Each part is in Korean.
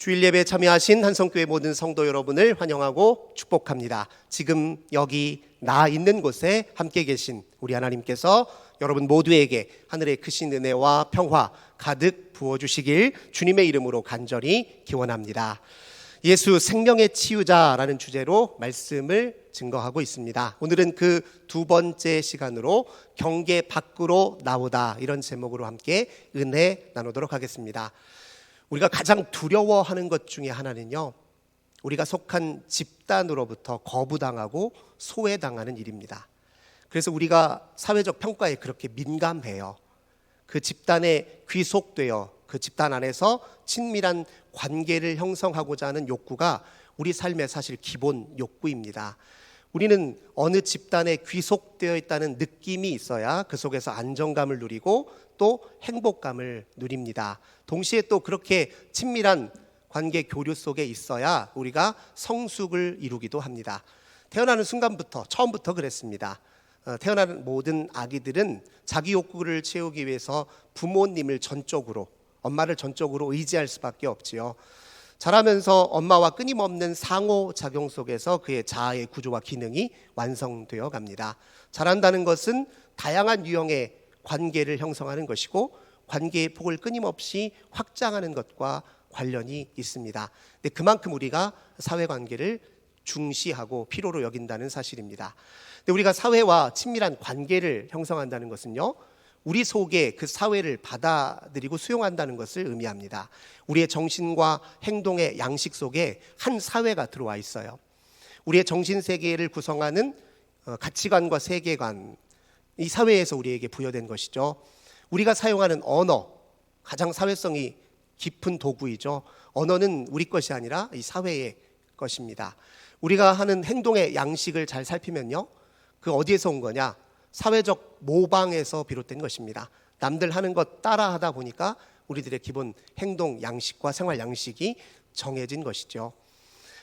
주일 예배에 참여하신 한성교회 모든 성도 여러분을 환영하고 축복합니다. 지금 여기 나 있는 곳에 함께 계신 우리 하나님께서 여러분 모두에게 하늘의 크신 은혜와 평화 가득 부어주시길 주님의 이름으로 간절히 기원합니다. 예수 생명의 치유자라는 주제로 말씀을 증거하고 있습니다. 오늘은 그 두 번째 시간으로 경계 밖으로 나오다, 이런 제목으로 함께 은혜 나누도록 하겠습니다. 우리가 가장 두려워하는 것 중에 하나는요, 우리가 속한 집단으로부터 거부당하고 소외당하는 일입니다. 그래서 우리가 사회적 평가에 그렇게 민감해요. 그 집단에 귀속되어 그 집단 안에서 친밀한 관계를 형성하고자 하는 욕구가 우리 삶의 사실 기본 욕구입니다. 우리는 어느 집단에 귀속되어 있다는 느낌이 있어야 그 속에서 안정감을 누리고 또 행복감을 누립니다. 동시에 또 그렇게 친밀한 관계 교류 속에 있어야 우리가 성숙을 이루기도 합니다. 태어나는 순간부터, 처음부터 그랬습니다. 태어나는 모든 아기들은 자기 욕구를 채우기 위해서 부모님을 전적으로, 엄마를 전적으로 의지할 수밖에 없지요. 자라면서 엄마와 끊임없는 상호작용 속에서 그의 자아의 구조와 기능이 완성되어 갑니다. 자란다는 것은 다양한 유형의 관계를 형성하는 것이고 관계의 폭을 끊임없이 확장하는 것과 관련이 있습니다. 근데 그만큼 우리가 사회관계를 중시하고 필요로 여긴다는 사실입니다. 근데 우리가 사회와 친밀한 관계를 형성한다는 것은요, 우리 속에 그 사회를 받아들이고 수용한다는 것을 의미합니다. 우리의 정신과 행동의 양식 속에 한 사회가 들어와 있어요. 우리의 정신세계를 구성하는 가치관과 세계관, 이 사회에서 우리에게 부여된 것이죠. 우리가 사용하는 언어, 가장 사회성이 깊은 도구이죠. 언어는 우리 것이 아니라 이 사회의 것입니다. 우리가 하는 행동의 양식을 잘 살피면요, 그 어디에서 온 거냐? 사회적 모방에서 비롯된 것입니다. 남들 하는 것 따라하다 보니까 우리들의 기본 행동 양식과 생활 양식이 정해진 것이죠.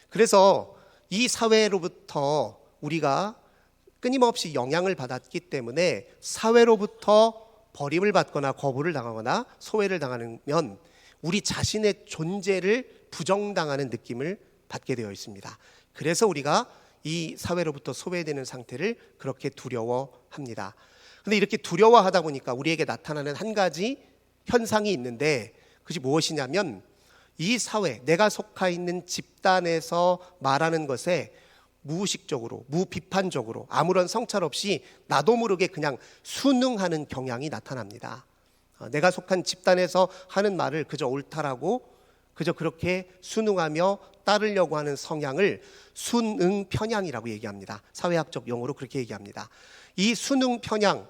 그래서 이 사회로부터 우리가 끊임없이 영향을 받았기 때문에 사회로부터 버림을 받거나 거부를 당하거나 소외를 당하면 우리 자신의 존재를 부정당하는 느낌을 받게 되어 있습니다. 그래서 우리가 이 사회로부터 소외되는 상태를 그렇게 두려워합니다. 그런데 이렇게 두려워하다 보니까 우리에게 나타나는 한 가지 현상이 있는데, 그것이 무엇이냐면 이 사회, 내가 속해 있는 집단에서 말하는 것에 무의식적으로, 무비판적으로, 아무런 성찰 없이 나도 모르게 그냥 순응하는 경향이 나타납니다. 내가 속한 집단에서 하는 말을 그저 옳다라고 그저 그렇게 순응하며 따르려고 하는 성향을 순응 편향이라고 얘기합니다. 사회학적 용어로 그렇게 얘기합니다. 이 순응 편향,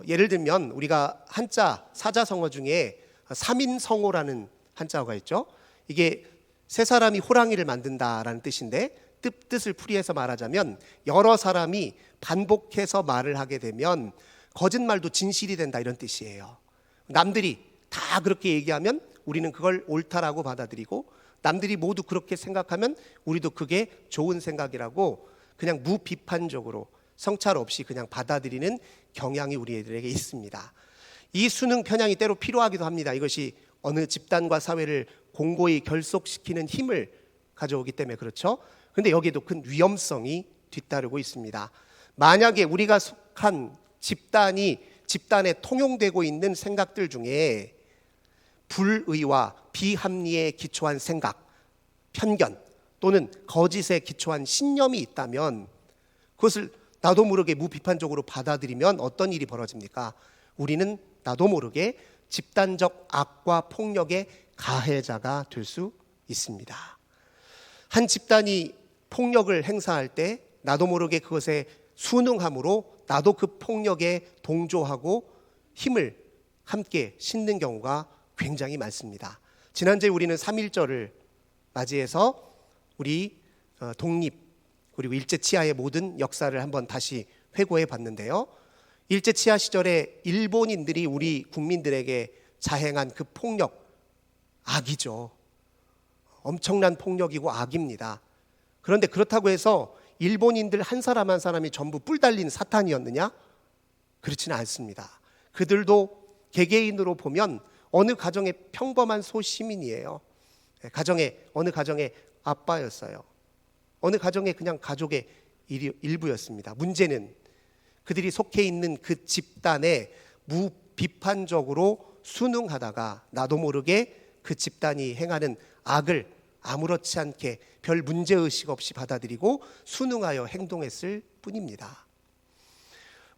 예를 들면 우리가 한자 사자성어 중에 삼인성어라는 한자어가 있죠. 이게 세 사람이 호랑이를 만든다라는 뜻인데, 뜻을 풀이해서 말하자면 여러 사람이 반복해서 말을 하게 되면 거짓말도 진실이 된다, 이런 뜻이에요. 남들이 다 그렇게 얘기하면 우리는 그걸 옳다라고 받아들이고, 남들이 모두 그렇게 생각하면 우리도 그게 좋은 생각이라고 그냥 무비판적으로 성찰 없이 그냥 받아들이는 경향이 우리들에게 있습니다. 이 순응 편향이 때로 필요하기도 합니다. 이것이 어느 집단과 사회를 공고히 결속시키는 힘을 가져오기 때문에 그렇죠. 그런데 여기에도 큰 위험성이 뒤따르고 있습니다. 만약에 우리가 속한 집단에 통용되고 있는 생각들 중에 불의와 비합리에 기초한 생각, 편견 또는 거짓에 기초한 신념이 있다면 그것을 나도 모르게 무비판적으로 받아들이면 어떤 일이 벌어집니까? 우리는 나도 모르게 집단적 악과 폭력의 가해자가 될 수 있습니다. 한 집단이 폭력을 행사할 때 나도 모르게 그것에 순응함으로 나도 그 폭력에 동조하고 힘을 함께 싣는 경우가 굉장히 많습니다. 지난주에 우리는 3.1절을 맞이해서 우리 독립 그리고 일제치하의 모든 역사를 한번 다시 회고해 봤는데요. 일제치하 시절에 일본인들이 우리 국민들에게 자행한 그 폭력, 악이죠. 엄청난 폭력이고 악입니다. 그런데 그렇다고 해서 일본인들 한 사람 한 사람이 전부 뿔 달린 사탄이었느냐? 그렇지는 않습니다. 그들도 개개인으로 보면 어느 가정의 평범한 소시민이에요. 어느 가정의 아빠였어요. 어느 가정의 그냥 가족의 일부였습니다. 문제는 그들이 속해 있는 그 집단에 무비판적으로 순응하다가 나도 모르게 그 집단이 행하는 악을 아무렇지 않게 별 문제의식 없이 받아들이고 순응하여 행동했을 뿐입니다.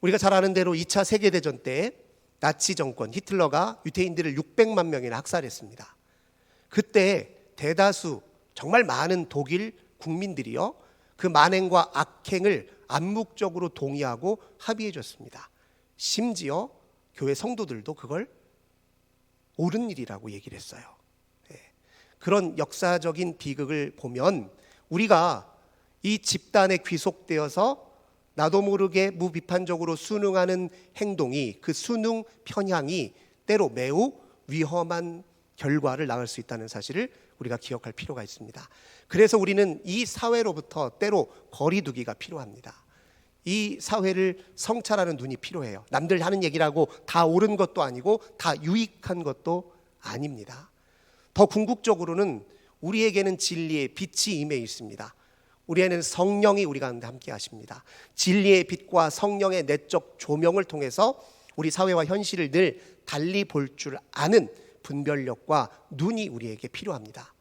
우리가 잘 아는 대로 2차 세계대전 때 나치 정권 히틀러가 유대인들을 600만 명이나 학살했습니다. 그때 대다수 정말 많은 독일 국민들이요, 그 만행과 악행을 암묵적으로 동의하고 합의해 줬습니다. 심지어 교회 성도들도 그걸 옳은 일이라고 얘기를 했어요. 그런 역사적인 비극을 보면 우리가 이 집단에 귀속되어서 나도 모르게 무비판적으로 순응하는 행동이, 그 순응 편향이 때로 매우 위험한 결과를 낳을 수 있다는 사실을 우리가 기억할 필요가 있습니다. 그래서 우리는 이 사회로부터 때로 거리두기가 필요합니다. 이 사회를 성찰하는 눈이 필요해요. 남들 하는 얘기라고 다 옳은 것도 아니고 다 유익한 것도 아닙니다. 더 궁극적으로는 우리에게는 진리의 빛이 임해 있습니다. 우리에는 성령이 우리 가운데 함께 하십니다. 진리의 빛과 성령의 내적 조명을 통해서 우리 사회와 현실을 늘 달리 볼 줄 아는 분별력과 눈이 우리에게 필요합니다.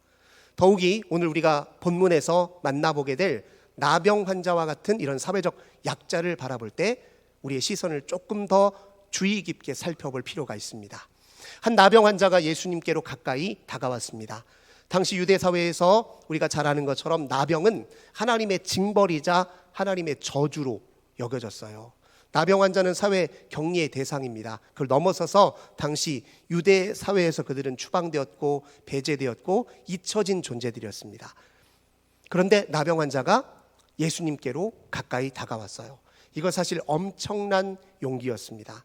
더욱이 오늘 우리가 본문에서 만나보게 될 나병 환자와 같은 이런 사회적 약자를 바라볼 때 우리의 시선을 조금 더 주의 깊게 살펴볼 필요가 있습니다. 한 나병 환자가 예수님께로 가까이 다가왔습니다. 당시 유대 사회에서 우리가 잘 아는 것처럼 나병은 하나님의 징벌이자 하나님의 저주로 여겨졌어요. 나병 환자는 사회 격리의 대상입니다. 그걸 넘어서서 당시 유대 사회에서 그들은 추방되었고 배제되었고 잊혀진 존재들이었습니다. 그런데 나병 환자가 예수님께로 가까이 다가왔어요. 이거 사실 엄청난 용기였습니다.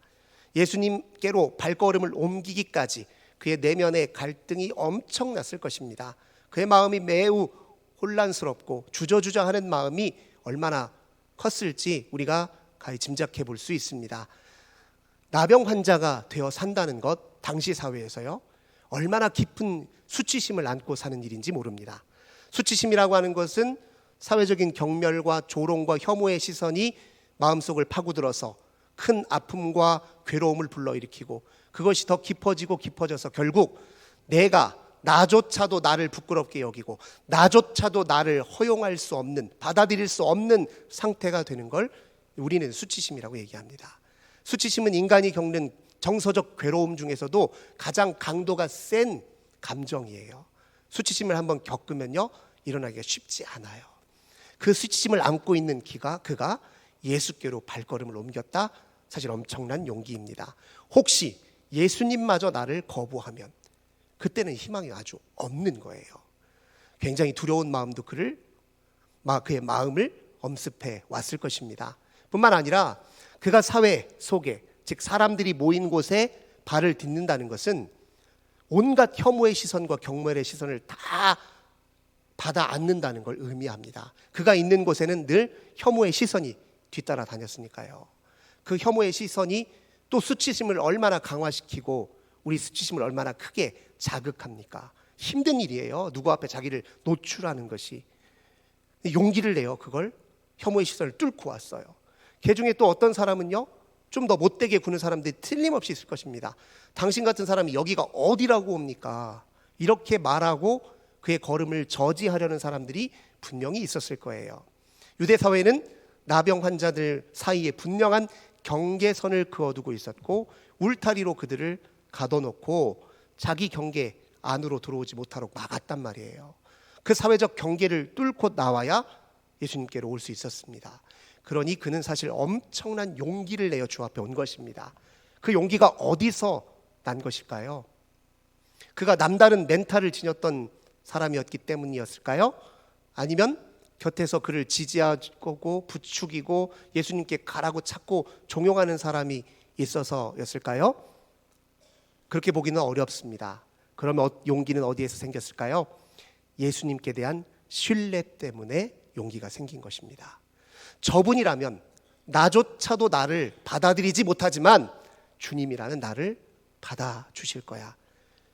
예수님께로 발걸음을 옮기기까지 그의 내면의 갈등이 엄청났을 것입니다. 그의 마음이 매우 혼란스럽고 주저주저하는 마음이 얼마나 컸을지 우리가 가히 짐작해 볼 수 있습니다. 나병 환자가 되어 산다는 것, 당시 사회에서요, 얼마나 깊은 수치심을 안고 사는 일인지 모릅니다. 수치심이라고 하는 것은 사회적인 경멸과 조롱과 혐오의 시선이 마음속을 파고들어서 큰 아픔과 괴로움을 불러일으키고 그것이 더 깊어지고 깊어져서 결국 나조차도 나를 부끄럽게 여기고 나조차도 나를 허용할 수 없는, 받아들일 수 없는 상태가 되는 걸 우리는 수치심이라고 얘기합니다. 수치심은 인간이 겪는 정서적 괴로움 중에서도 가장 강도가 센 감정이에요. 수치심을 한번 겪으면요, 일어나기가 쉽지 않아요. 그 수치심을 안고 있는 그가 예수께로 발걸음을 옮겼다. 사실 엄청난 용기입니다. 혹시 예수님마저 나를 거부하면 그때는 희망이 아주 없는 거예요. 굉장히 두려운 마음도 그의 마음을 엄습해 왔을 것입니다. 뿐만 아니라 그가 사회 속에, 즉 사람들이 모인 곳에 발을 딛는다는 것은 온갖 혐오의 시선과 경멸의 시선을 다 받아 안는다는 걸 의미합니다. 그가 있는 곳에는 늘 혐오의 시선이 뒤따라 다녔으니까요. 그 혐오의 시선이 또 수치심을 얼마나 강화시키고 우리 수치심을 얼마나 크게 자극합니까? 힘든 일이에요. 누구 앞에 자기를 노출하는 것이. 용기를 내요. 그걸 혐오의 시선을 뚫고 왔어요. 그 중에 또 어떤 사람은요, 좀 더 못되게 구는 사람들이 틀림없이 있을 것입니다. 당신 같은 사람이 여기가 어디라고 옵니까? 이렇게 말하고 그의 걸음을 저지하려는 사람들이 분명히 있었을 거예요. 유대 사회는 나병 환자들 사이에 분명한 경계선을 그어두고 있었고 울타리로 그들을 가둬놓고 자기 경계 안으로 들어오지 못하도록 막았단 말이에요. 그 사회적 경계를 뚫고 나와야 예수님께로 올 수 있었습니다. 그러니 그는 사실 엄청난 용기를 내어 주 앞에 온 것입니다. 그 용기가 어디서 난 것일까요? 그가 남다른 멘탈을 지녔던 사람이었기 때문이었을까요? 아니면 곁에서 그를 지지하고 부추기고 예수님께 가라고 찾고 종용하는 사람이 있어서였을까요? 그렇게 보기는 어렵습니다. 그러면 용기는 어디에서 생겼을까요? 예수님께 대한 신뢰 때문에 용기가 생긴 것입니다. 저분이라면 나조차도 나를 받아들이지 못하지만 주님이라는 나를 받아주실 거야.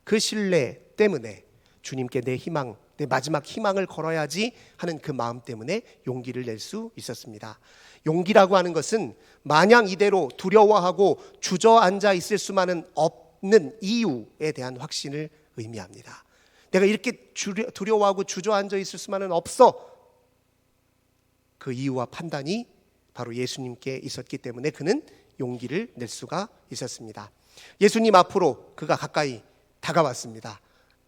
그 신뢰 때문에 주님께 내 희망, 내 마지막 희망을 걸어야지 하는 그 마음 때문에 용기를 낼 수 있었습니다. 용기라고 하는 것은 마냥 이대로 두려워하고 주저앉아 있을 수만은 없는 이유에 대한 확신을 의미합니다. 내가 이렇게 두려워하고 주저앉아 있을 수만은 없어. 그 이유와 판단이 바로 예수님께 있었기 때문에 그는 용기를 낼 수가 있었습니다. 예수님 앞으로 그가 가까이 다가왔습니다.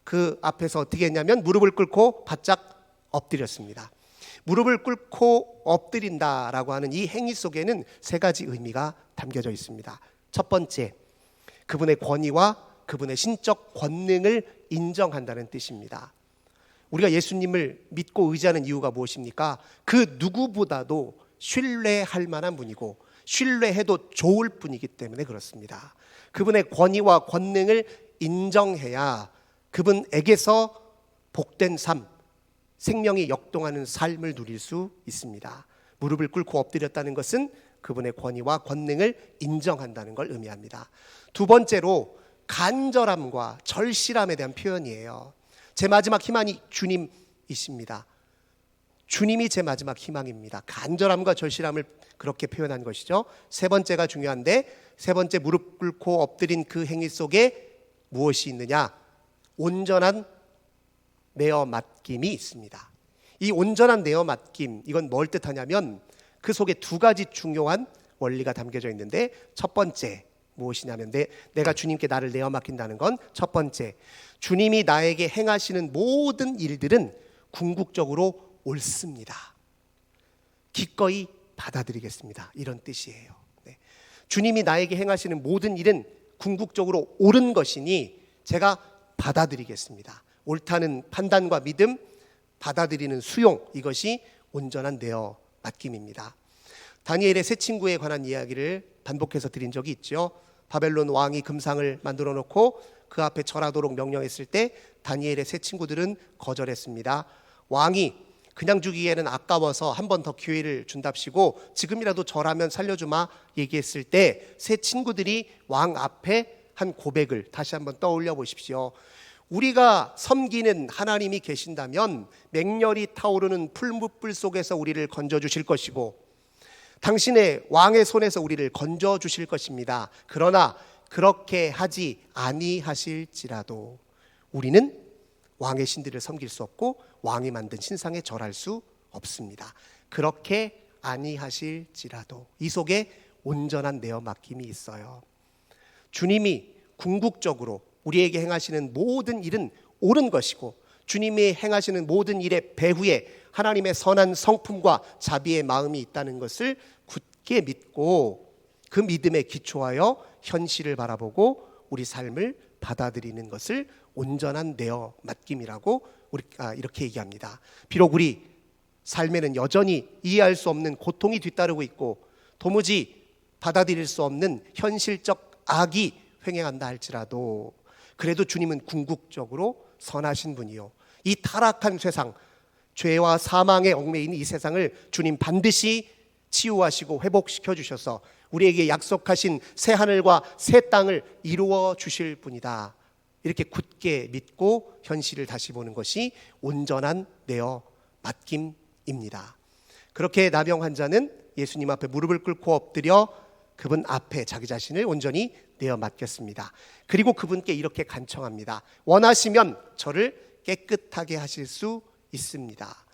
그 앞에서 어떻게 했냐면 무릎을 꿇고 바짝 엎드렸습니다. 무릎을 꿇고 엎드린다라고 하는 이 행위 속에는 세 가지 의미가 담겨져 있습니다. 첫 번째, 그분의 권위와 그분의 신적 권능을 인정한다는 뜻입니다. 우리가 예수님을 믿고 의지하는 이유가 무엇입니까? 그 누구보다도 신뢰할 만한 분이고 신뢰해도 좋을 분이기 때문에 그렇습니다. 그분의 권위와 권능을 인정해야 그분에게서 복된 삶, 생명이 역동하는 삶을 누릴 수 있습니다. 무릎을 꿇고 엎드렸다는 것은 그분의 권위와 권능을 인정한다는 걸 의미합니다. 두 번째로 간절함과 절실함에 대한 표현이에요. 제 마지막 희망이 주님이십니다. 주님이 제 마지막 희망입니다. 간절함과 절실함을 그렇게 표현한 것이죠. 세 번째가 중요한데, 세 번째 무릎 꿇고 엎드린 그 행위 속에 무엇이 있느냐? 온전한 내어 맡김이 있습니다. 이 온전한 내어 맡김, 이건 뭘 뜻하냐면 그 속에 두 가지 중요한 원리가 담겨져 있는데, 첫 번째 무엇이냐면 내가 주님께 나를 내어 맡긴다는 건 첫 번째, 주님이 나에게 행하시는 모든 일들은 궁극적으로 옳습니다. 기꺼이 받아들이겠습니다. 이런 뜻이에요. 네. 주님이 나에게 행하시는 모든 일은 궁극적으로 옳은 것이니 제가 받아들이겠습니다. 옳다는 판단과 믿음, 받아들이는 수용, 이것이 온전한 내어 맡김입니다. 다니엘의 세 친구에 관한 이야기를 반복해서 드린 적이 있죠. 바벨론 왕이 금상을 만들어 놓고 그 앞에 절하도록 명령했을 때 다니엘의 세 친구들은 거절했습니다. 왕이 그냥 주기에는 아까워서 한 번 더 기회를 준답시고 지금이라도 절하면 살려주마 얘기했을 때 세 친구들이 왕 앞에 한 고백을 다시 한번 떠올려 보십시오. 우리가 섬기는 하나님이 계신다면 맹렬히 타오르는 풀무불 속에서 우리를 건져주실 것이고 당신의 왕의 손에서 우리를 건져주실 것입니다. 그러나 그렇게 하지 아니하실지라도 우리는 왕의 신들을 섬길 수 없고 왕이 만든 신상에 절할 수 없습니다. 그렇게 아니하실지라도 이 속에 온전한 내어 맡김이 있어요. 주님이 궁극적으로 우리에게 행하시는 모든 일은 옳은 것이고 주님이 행하시는 모든 일의 배후에 하나님의 선한 성품과 자비의 마음이 있다는 것을 굳게 믿고 그 믿음에 기초하여 현실을 바라보고 우리 삶을 받아들이는 것을 온전한 내어 맡김이라고 우리가 이렇게 얘기합니다. 비록 우리 삶에는 여전히 이해할 수 없는 고통이 뒤따르고 있고 도무지 받아들일 수 없는 현실적 악이 횡행한다 할지라도 그래도 주님은 궁극적으로 선하신 분이요 이 타락한 세상, 죄와 사망에 얽매이는 이 세상을 주님 반드시 치유하시고 회복시켜 주셔서 우리에게 약속하신 새 하늘과 새 땅을 이루어 주실 분이다. 이렇게 굳게 믿고 현실을 다시 보는 것이 온전한 내어 맡김입니다. 그렇게 나병 환자는 예수님 앞에 무릎을 꿇고 엎드려 그분 앞에 자기 자신을 온전히 내어 맡겼습니다. 그리고 그분께 이렇게 간청합니다. 원하시면 저를 깨끗하게 하실 수 있습니다.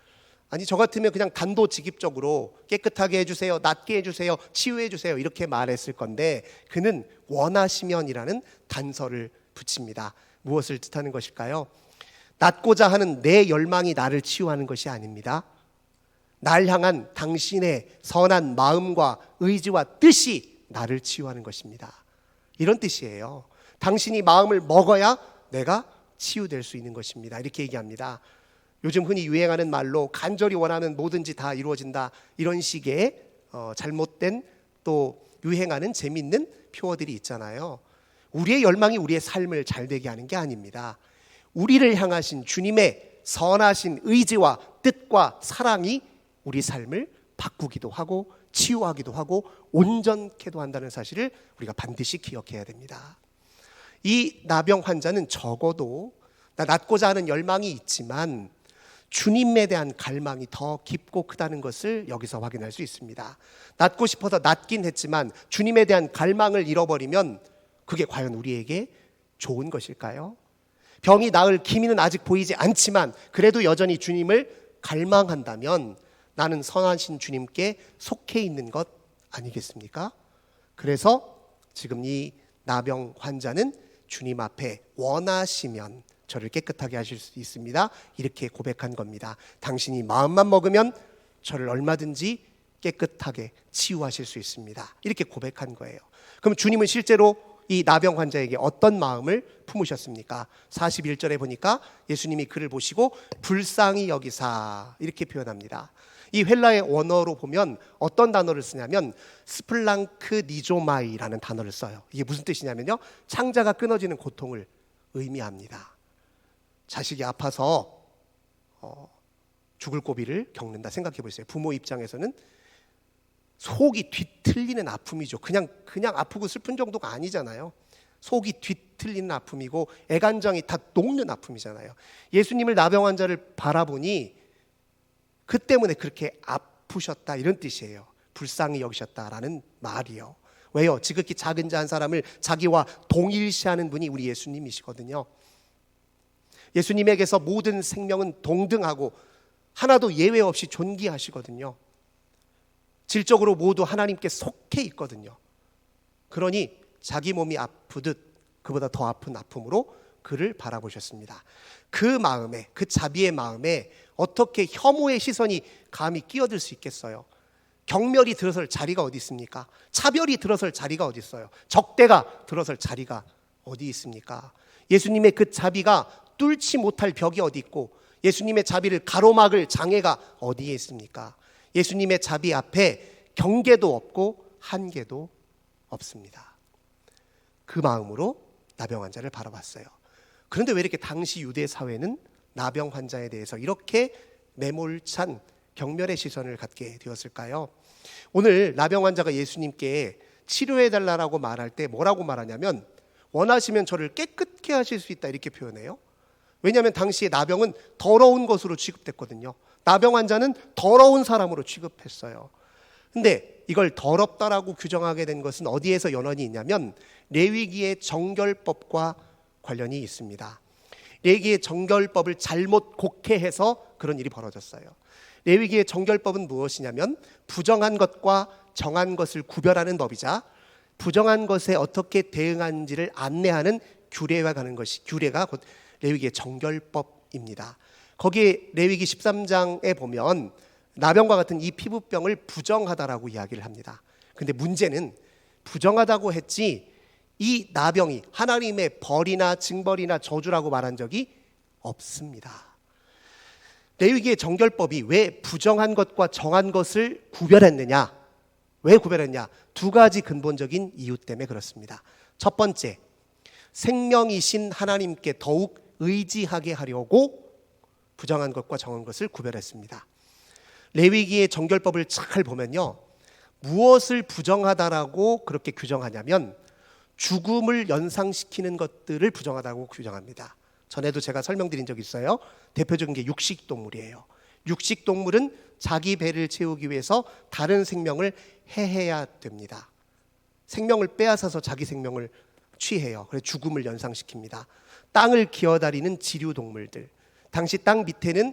아니 저 같으면 그냥 단도직입적으로 깨끗하게 해주세요, 낫게 해주세요, 치유해 주세요 이렇게 말했을 건데 그는 원하시면이라는 단서를 붙입니다. 무엇을 뜻하는 것일까요? 낫고자 하는 내 열망이 나를 치유하는 것이 아닙니다. 날 향한 당신의 선한 마음과 의지와 뜻이 나를 치유하는 것입니다. 이런 뜻이에요. 당신이 마음을 먹어야 내가 치유될 수 있는 것입니다. 이렇게 얘기합니다. 요즘 흔히 유행하는 말로 간절히 원하는 뭐든지 다 이루어진다 이런 식의 잘못된 또 유행하는 재밌는 표어들이 있잖아요. 우리의 열망이 우리의 삶을 잘되게 하는 게 아닙니다. 우리를 향하신 주님의 선하신 의지와 뜻과 사랑이 우리 삶을 바꾸기도 하고 치유하기도 하고 온전케도 한다는 사실을 우리가 반드시 기억해야 됩니다. 이 나병 환자는 적어도 나 낫고자 하는 열망이 있지만 주님에 대한 갈망이 더 깊고 크다는 것을 여기서 확인할 수 있습니다. 낫고 싶어서 낫긴 했지만 주님에 대한 갈망을 잃어버리면 그게 과연 우리에게 좋은 것일까요? 병이 나을 기미는 아직 보이지 않지만 그래도 여전히 주님을 갈망한다면 나는 선하신 주님께 속해 있는 것 아니겠습니까? 그래서 지금 이 나병 환자는 주님 앞에 원하시면 저를 깨끗하게 하실 수 있습니다. 이렇게 고백한 겁니다. 당신이 마음만 먹으면 저를 얼마든지 깨끗하게 치유하실 수 있습니다. 이렇게 고백한 거예요. 그럼 주님은 실제로 이 나병 환자에게 어떤 마음을 품으셨습니까? 41절에 보니까 예수님이 그를 보시고 불쌍히 여기사 이렇게 표현합니다. 이 헬라의 원어로 보면 어떤 단어를 쓰냐면 스플랑크 니조마이라는 단어를 써요. 이게 무슨 뜻이냐면요, 창자가 끊어지는 고통을 의미합니다. 자식이 아파서 죽을 고비를 겪는다 생각해 보세요. 부모 입장에서는 속이 뒤틀리는 아픔이죠. 그냥 아프고 슬픈 정도가 아니잖아요. 속이 뒤틀리는 아픔이고 애간장이 다 녹는 아픔이잖아요. 예수님을 나병 환자를 바라보니 그 때문에 그렇게 아프셨다 이런 뜻이에요. 불쌍히 여기셨다라는 말이요. 왜요? 지극히 작은 자 한 사람을 자기와 동일시하는 분이 우리 예수님이시거든요. 예수님에게서 모든 생명은 동등하고 하나도 예외 없이 존귀하시거든요. 질적으로 모두 하나님께 속해 있거든요. 그러니 자기 몸이 아프듯 그보다 더 아픈 아픔으로 그를 바라보셨습니다. 그 마음에, 그 자비의 마음에 어떻게 혐오의 시선이 감히 끼어들 수 있겠어요? 경멸이 들어설 자리가 어디 있습니까? 차별이 들어설 자리가 어디 있어요? 적대가 들어설 자리가 어디 있습니까? 예수님의 그 자비가 뚫지 못할 벽이 어디 있고 예수님의 자비를 가로막을 장애가 어디에 있습니까? 예수님의 자비 앞에 경계도 없고 한계도 없습니다. 그 마음으로 나병 환자를 바라봤어요. 그런데 왜 이렇게 당시 유대 사회는 나병 환자에 대해서 이렇게 매몰찬 경멸의 시선을 갖게 되었을까요? 오늘 나병 환자가 예수님께 치료해달라고 말할 때 뭐라고 말하냐면 원하시면 저를 깨끗게 하실 수 있다 이렇게 표현해요. 왜냐하면 당시에 나병은 더러운 것으로 취급됐거든요. 나병 환자는 더러운 사람으로 취급했어요. 근데 이걸 더럽다라고 규정하게 된 것은 어디에서 연원이 있냐면 레위기의 정결법과 관련이 있습니다. 레위기의 정결법을 잘못 곡해해서 그런 일이 벌어졌어요. 레위기의 정결법은 무엇이냐면 부정한 것과 정한 것을 구별하는 법이자 부정한 것에 어떻게 대응하는지를 안내하는 규례가 가는 것이 규례가 곧 레위기의 정결법입니다. 거기에 레위기 13장에 보면 나병과 같은 이 피부병을 부정하다라고 이야기를 합니다. 근데 문제는 부정하다고 했지 이 나병이 하나님의 벌이나 징벌이나 저주라고 말한 적이 없습니다. 레위기의 정결법이 왜 부정한 것과 정한 것을 구별했느냐? 왜 구별했냐? 두 가지 근본적인 이유 때문에 그렇습니다. 첫 번째, 생명이신 하나님께 더욱 의지하게 하려고 부정한 것과 정한 것을 구별했습니다. 레위기의 정결법을 잘 보면요, 무엇을 부정하다라고 그렇게 규정하냐면 죽음을 연상시키는 것들을 부정하다고 규정합니다. 전에도 제가 설명드린 적이 있어요. 대표적인 게 육식동물이에요. 육식동물은 자기 배를 채우기 위해서 다른 생명을 해해야 됩니다. 생명을 빼앗아서 자기 생명을 취해요. 그래서 죽음을 연상시킵니다. 땅을 기어다니는 지류동물들, 당시 땅 밑에는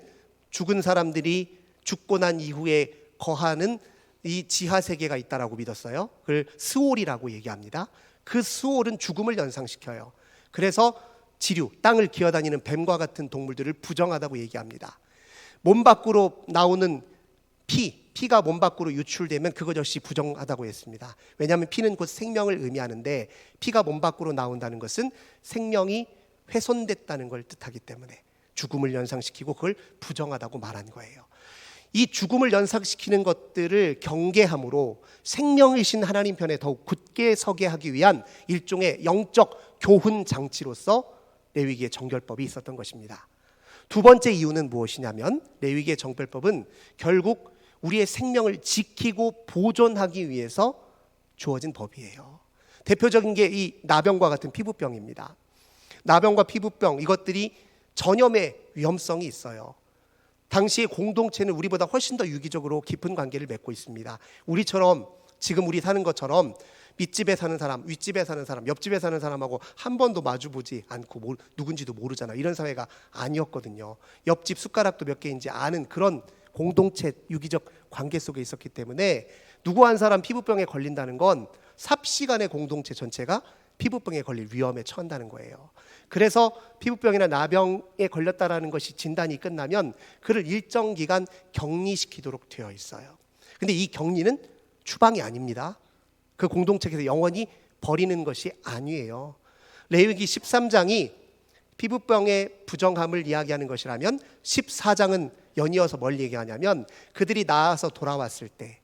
죽은 사람들이 죽고 난 이후에 거하는 이 지하세계가 있다라고 믿었어요. 그걸 스올이라고 얘기합니다. 그 스올은 죽음을 연상시켜요. 그래서 지류, 땅을 기어다니는 뱀과 같은 동물들을 부정하다고 얘기합니다. 몸 밖으로 나오는 피가 몸 밖으로 유출되면 그것 역시 부정하다고 했습니다. 왜냐하면 피는 곧 생명을 의미하는데 피가 몸 밖으로 나온다는 것은 생명이 훼손됐다는 걸 뜻하기 때문에 죽음을 연상시키고 그걸 부정하다고 말한 거예요. 이 죽음을 연상시키는 것들을 경계함으로 생명이신 하나님 편에 더욱 굳게 서게 하기 위한 일종의 영적 교훈 장치로서 레위기의 정결법이 있었던 것입니다. 두 번째 이유는 무엇이냐면 레위기의 정결법은 결국 우리의 생명을 지키고 보존하기 위해서 주어진 법이에요. 대표적인 게 이 나병과 같은 피부병입니다. 나병과 피부병, 이것들이 전염의 위험성이 있어요. 당시의 공동체는 우리보다 훨씬 더 유기적으로 깊은 관계를 맺고 있습니다. 우리처럼 지금 우리 사는 것처럼 밑집에 사는 사람, 윗집에 사는 사람, 옆집에 사는 사람하고 한 번도 마주보지 않고 누군지도 모르잖아. 이런 사회가 아니었거든요. 옆집 숟가락도 몇 개인지 아는 그런 공동체 유기적 관계 속에 있었기 때문에 누구 한 사람 피부병에 걸린다는 건 삽시간에 공동체 전체가 피부병에 걸릴 위험에 처한다는 거예요. 그래서 피부병이나 나병에 걸렸다라는 것이 진단이 끝나면 그를 일정 기간 격리시키도록 되어 있어요. 근데 이 격리는 추방이 아닙니다. 그 공동체에서 영원히 버리는 것이 아니에요. 레위기 13장이 피부병의 부정함을 이야기하는 것이라면 14장은 연이어서 뭘 얘기하냐면 그들이 나아서 돌아왔을 때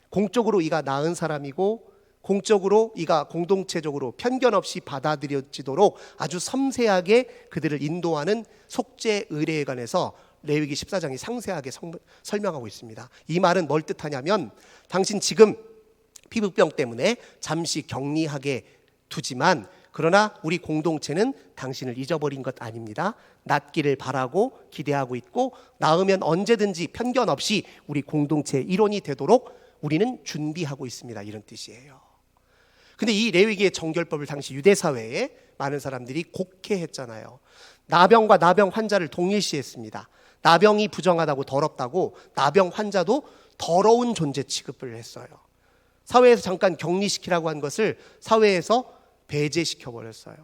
공적으로 이가 나은 사람이고 공적으로 이가 공동체적으로 편견 없이 받아들여지도록 아주 섬세하게 그들을 인도하는 속죄 의례에 관해서 레위기 14장이 상세하게 설명하고 있습니다. 이 말은 뭘 뜻하냐면 당신 지금 피부병 때문에 잠시 격리하게 두지만 그러나 우리 공동체는 당신을 잊어버린 것 아닙니다. 낫기를 바라고 기대하고 있고 나으면 언제든지 편견 없이 우리 공동체의 일원이 되도록 우리는 준비하고 있습니다. 이런 뜻이에요. 근데 이 레위기의 정결법을 당시 유대 사회에 많은 사람들이 곡해했잖아요. 나병과 나병 환자를 동일시했습니다. 나병이 부정하다고 더럽다고 나병 환자도 더러운 존재 취급을 했어요. 사회에서 잠깐 격리시키라고 한 것을 사회에서 배제시켜 버렸어요.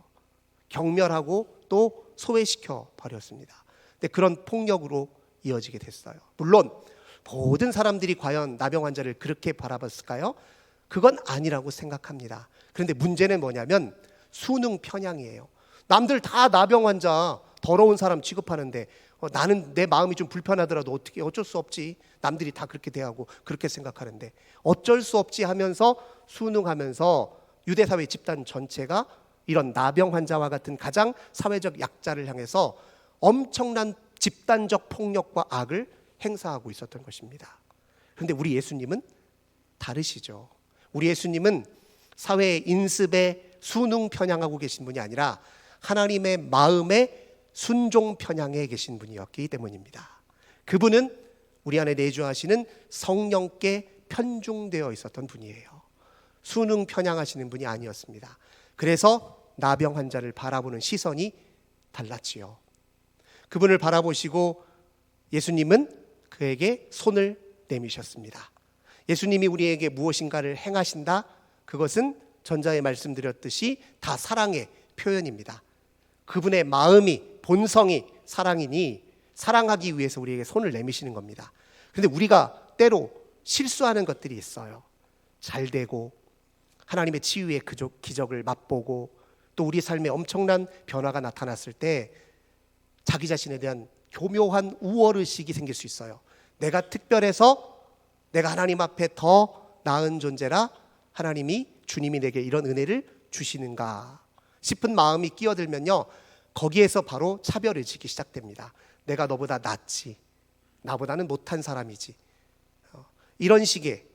경멸하고 또 소외시켜 버렸습니다. 근데 그런 폭력으로 이어지게 됐어요. 물론 모든 사람들이 과연 나병 환자를 그렇게 바라봤을까요? 그건 아니라고 생각합니다. 그런데 문제는 뭐냐면 수능 편향이에요. 남들 다 나병 환자 더러운 사람 취급하는데 나는 내 마음이 좀 불편하더라도 어쩔 수 없지. 남들이 다 그렇게 대하고 그렇게 생각하는데 어쩔 수 없지 하면서 순응하면서 유대사회 집단 전체가 이런 나병 환자와 같은 가장 사회적 약자를 향해서 엄청난 집단적 폭력과 악을 행사하고 있었던 것입니다. 그런데 우리 예수님은 다르시죠. 우리 예수님은 사회의 인습에 순응 편향하고 계신 분이 아니라 하나님의 마음에 순종 편향에 계신 분이었기 때문입니다. 그분은 우리 안에 내주하시는 성령께 편중되어 있었던 분이에요. 순응 편향하시는 분이 아니었습니다. 그래서 나병 환자를 바라보는 시선이 달랐지요. 그분을 바라보시고 예수님은 그에게 손을 내미셨습니다. 예수님이 우리에게 무엇인가를 행하신다? 그것은 전자에 말씀드렸듯이 다 사랑의 표현입니다. 그분의 마음이 본성이 사랑이니 사랑하기 위해서 우리에게 손을 내미시는 겁니다. 그런데 우리가 때로 실수하는 것들이 있어요. 잘 되고 하나님의 치유의 기적을 맛보고 또 우리 삶에 엄청난 변화가 나타났을 때 자기 자신에 대한 교묘한 우월의식이 생길 수 있어요. 내가 특별해서 내가 하나님 앞에 더 나은 존재라 하나님이 주님이 내게 이런 은혜를 주시는가 싶은 마음이 끼어들면요, 거기에서 바로 차별의식이 시작됩니다. 내가 너보다 낫지, 나보다는 못한 사람이지. 이런 식의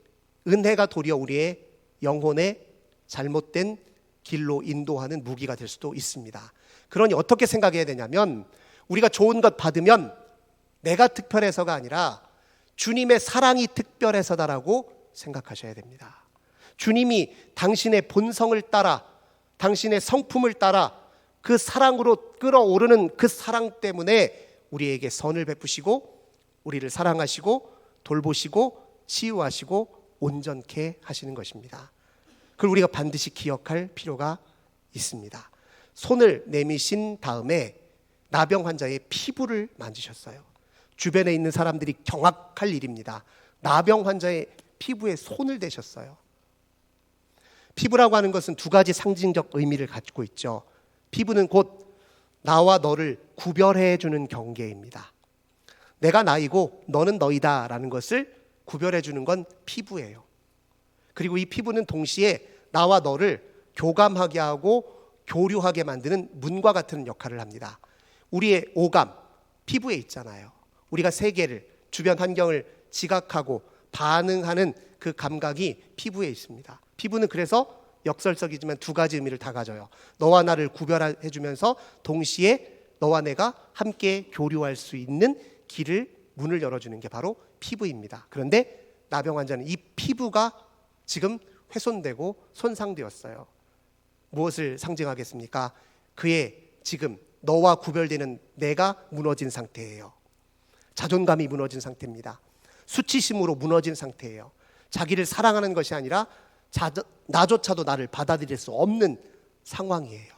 은혜가 도리어 우리의 영혼의 잘못된 길로 인도하는 무기가 될 수도 있습니다. 그러니 어떻게 생각해야 되냐면 우리가 좋은 것 받으면 내가 특별해서가 아니라 주님의 사랑이 특별해서다라고 생각하셔야 됩니다. 주님이 당신의 본성을 따라 당신의 성품을 따라 그 사랑으로 끌어오르는 그 사랑 때문에 우리에게 선을 베푸시고 우리를 사랑하시고 돌보시고 치유하시고 온전케 하시는 것입니다. 그걸 우리가 반드시 기억할 필요가 있습니다. 손을 내미신 다음에 나병 환자의 피부를 만지셨어요. 주변에 있는 사람들이 경악할 일입니다. 나병 환자의 피부에 손을 대셨어요. 피부라고 하는 것은 두 가지 상징적 의미를 가지고 있죠. 피부는 곧 나와 너를 구별해 주는 경계입니다. 내가 나이고 너는 너이다 라는 것을 구별해 주는 건 피부예요. 그리고 이 피부는 동시에 나와 너를 교감하게 하고 교류하게 만드는 문과 같은 역할을 합니다. 우리의 오감, 피부에 있잖아요. 우리가 세계를, 주변 환경을 지각하고 반응하는 그 감각이 피부에 있습니다. 피부는 그래서 역설적이지만 두 가지 의미를 다 가져요. 너와 나를 구별해 주면서 동시에 너와 내가 함께 교류할 수 있는 문을 열어주는 게 바로 피부입니다. 그런데 나병 환자는 이 피부가 지금 훼손되고 손상되었어요. 무엇을 상징하겠습니까? 그의 지금 너와 구별되는 내가 무너진 상태예요. 자존감이 무너진 상태입니다. 수치심으로 무너진 상태예요. 자기를 사랑하는 것이 아니라 나조차도 나를 받아들일 수 없는 상황이에요.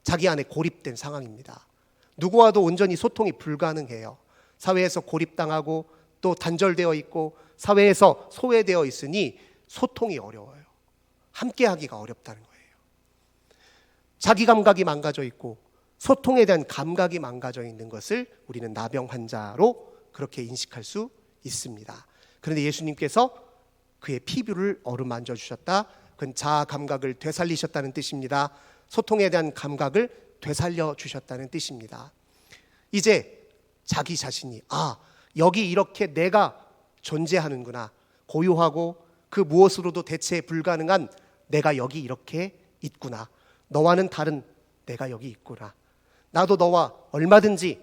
자기 안에 고립된 상황입니다. 누구와도 온전히 소통이 불가능해요. 사회에서 고립당하고 또 단절되어 있고 사회에서 소외되어 있으니 소통이 어려워요. 함께하기가 어렵다는 거예요. 자기 감각이 망가져 있고 소통에 대한 감각이 망가져 있는 것을 우리는 나병 환자로 그렇게 인식할 수 있습니다. 그런데 예수님께서 그의 피부를 어루만져 주셨다. 그건 자아 감각을 되살리셨다는 뜻입니다. 소통에 대한 감각을 되살려 주셨다는 뜻입니다. 이제 자기 자신이 여기 이렇게 내가 존재하는구나. 고요하고 그 무엇으로도 대체 불가능한 내가 여기 이렇게 있구나. 너와는 다른 내가 여기 있구나. 나도 너와 얼마든지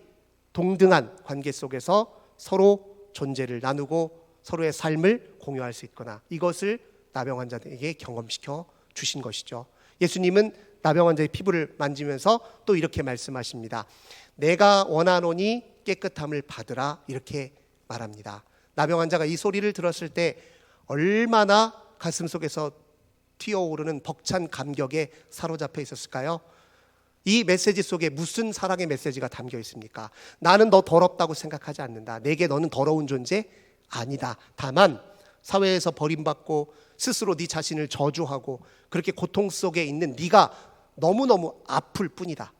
동등한 관계 속에서 서로 존재를 나누고 서로의 삶을 공유할 수 있구나. 이것을 나병 환자들에게 경험시켜 주신 것이죠. 예수님은 나병 환자의 피부를 만지면서 또 이렇게 말씀하십니다. 내가 원하노니 깨끗함을 받으라. 이렇게 말합니다. 나병 환자가 이 소리를 들었을 때 얼마나 가슴속에서 튀어오르는 벅찬 감격에 사로잡혀 있었을까요? 이 메시지 속에 무슨 사랑의 메시지가 담겨 있습니까? 나는 너 더럽다고 생각하지 않는다. 내게 너는 더러운 존재 아니다. 다만 사회에서 버림받고 스스로 네 자신을 저주하고 그렇게 고통 속에 있는 네가 너무너무 아플 뿐이다.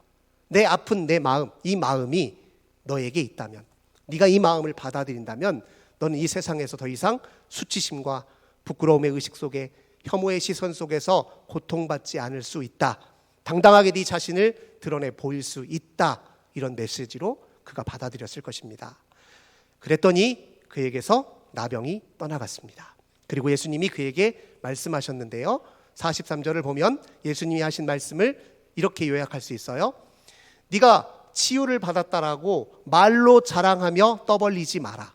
내 아픈 내 마음, 이 마음이 너에게 있다면, 네가 이 마음을 받아들인다면 너는 이 세상에서 더 이상 수치심과 부끄러움의 의식 속에 혐오의 시선 속에서 고통받지 않을 수 있다. 당당하게 네 자신을 드러내 보일 수 있다. 이런 메시지로 그가 받아들였을 것입니다. 그랬더니 그에게서 나병이 떠나갔습니다. 그리고 예수님이 그에게 말씀하셨는데요. 43절을 보면 예수님이 하신 말씀을 이렇게 요약할 수 있어요. 네가 치유를 받았다라고 말로 자랑하며 떠벌리지 마라.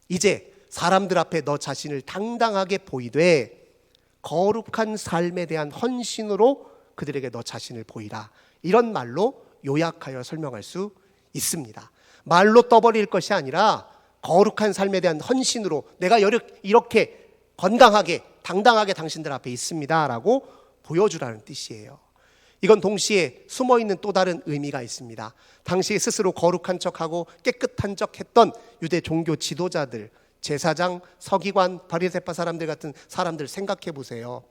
이제 사람들 앞에 너 자신을 당당하게 보이되 거룩한 삶에 대한 헌신으로 그들에게 너 자신을 보이라. 이런 말로 요약하여 설명할 수 있습니다. 말로 떠벌릴 것이 아니라 거룩한 삶에 대한 헌신으로 내가 이렇게 건강하게 당당하게 당신들 앞에 있습니다 라고 보여주라는 뜻이에요. 이건 동시에 숨어있는 또 다른 의미가 있습니다. 당시에 스스로 거룩한 척하고 깨끗한 척했던 유대 종교 지도자들, 제사장, 서기관, 바리새파 사람들 같은 사람들 생각해 보세요.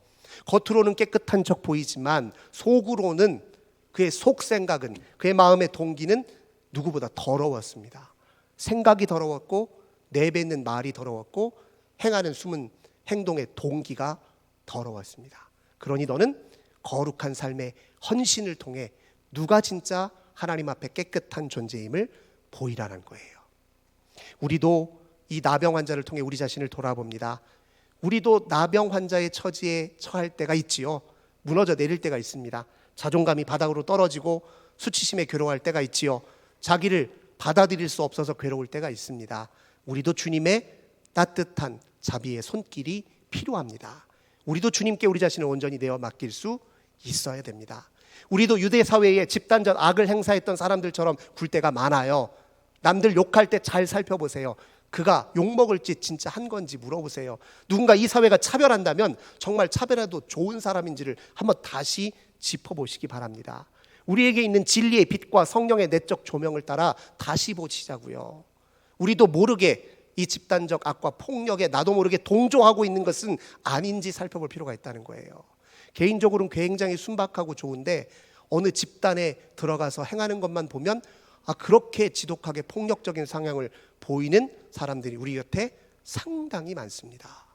겉으로는 깨끗한 척 보이지만 속으로는 그의 속생각은, 그의 마음의 동기는 누구보다 더러웠습니다. 생각이 더러웠고 내뱉는 말이 더러웠고 행하는 숨은 행동의 동기가 더러웠습니다. 그러니 너는 거룩한 삶의 헌신을 통해 누가 진짜 하나님 앞에 깨끗한 존재임을 보이라는 거예요. 우리도 이 나병 환자를 통해 우리 자신을 돌아봅니다. 우리도 나병 환자의 처지에 처할 때가 있지요. 무너져 내릴 때가 있습니다. 자존감이 바닥으로 떨어지고 수치심에 괴로워할 때가 있지요. 자기를 받아들일 수 없어서 괴로울 때가 있습니다. 우리도 주님의 따뜻한 자비의 손길이 필요합니다. 우리도 주님께 우리 자신을 온전히 내어 맡길 수 있어야 됩니다. 우리도 유대 사회에 집단적 악을 행사했던 사람들처럼 굴 때가 많아요. 남들 욕할 때 잘 살펴보세요. 그가 욕먹을 짓 진짜 한 건지 물어보세요. 누군가 이 사회가 차별한다면 정말 차별해도 좋은 사람인지를 한번 다시 짚어보시기 바랍니다. 우리에게 있는 진리의 빛과 성령의 내적 조명을 따라 다시 보시자고요. 우리도 모르게 이 집단적 악과 폭력에 나도 모르게 동조하고 있는 것은 아닌지 살펴볼 필요가 있다는 거예요. 개인적으로는 굉장히 순박하고 좋은데 어느 집단에 들어가서 행하는 것만 보면 그렇게 지독하게 폭력적인 성향을 보이는 사람들이 우리 곁에 상당히 많습니다.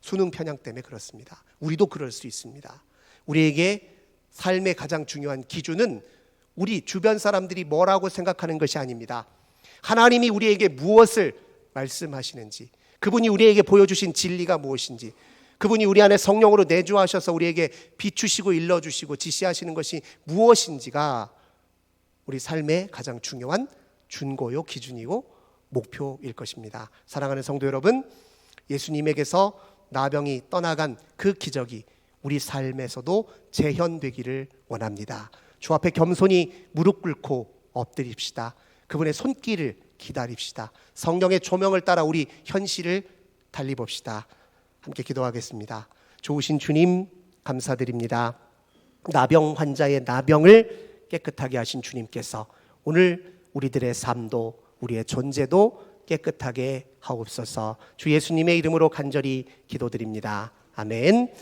수능 편향 때문에 그렇습니다. 우리도 그럴 수 있습니다. 우리에게 삶의 가장 중요한 기준은 우리 주변 사람들이 뭐라고 생각하는 것이 아닙니다. 하나님이 우리에게 무엇을 말씀하시는지, 그분이 우리에게 보여주신 진리가 무엇인지, 그분이 우리 안에 성령으로 내주하셔서 우리에게 비추시고 일러주시고 지시하시는 것이 무엇인지가 우리 삶의 가장 중요한 준고요 기준이고 목표일 것입니다. 사랑하는 성도 여러분, 예수님에게서 나병이 떠나간 그 기적이 우리 삶에서도 재현되기를 원합니다. 주 앞에 겸손히 무릎 꿇고 엎드립시다. 그분의 손길을 기다립시다. 성령의 조명을 따라 우리 현실을 달리봅시다. 함께 기도하겠습니다. 좋으신 주님 감사드립니다. 나병 환자의 나병을 깨끗하게 하신 주님께서 오늘 우리들의 삶도 우리의 존재도 깨끗하게 하옵소서. 주 예수님의 이름으로 간절히 기도드립니다. 아멘.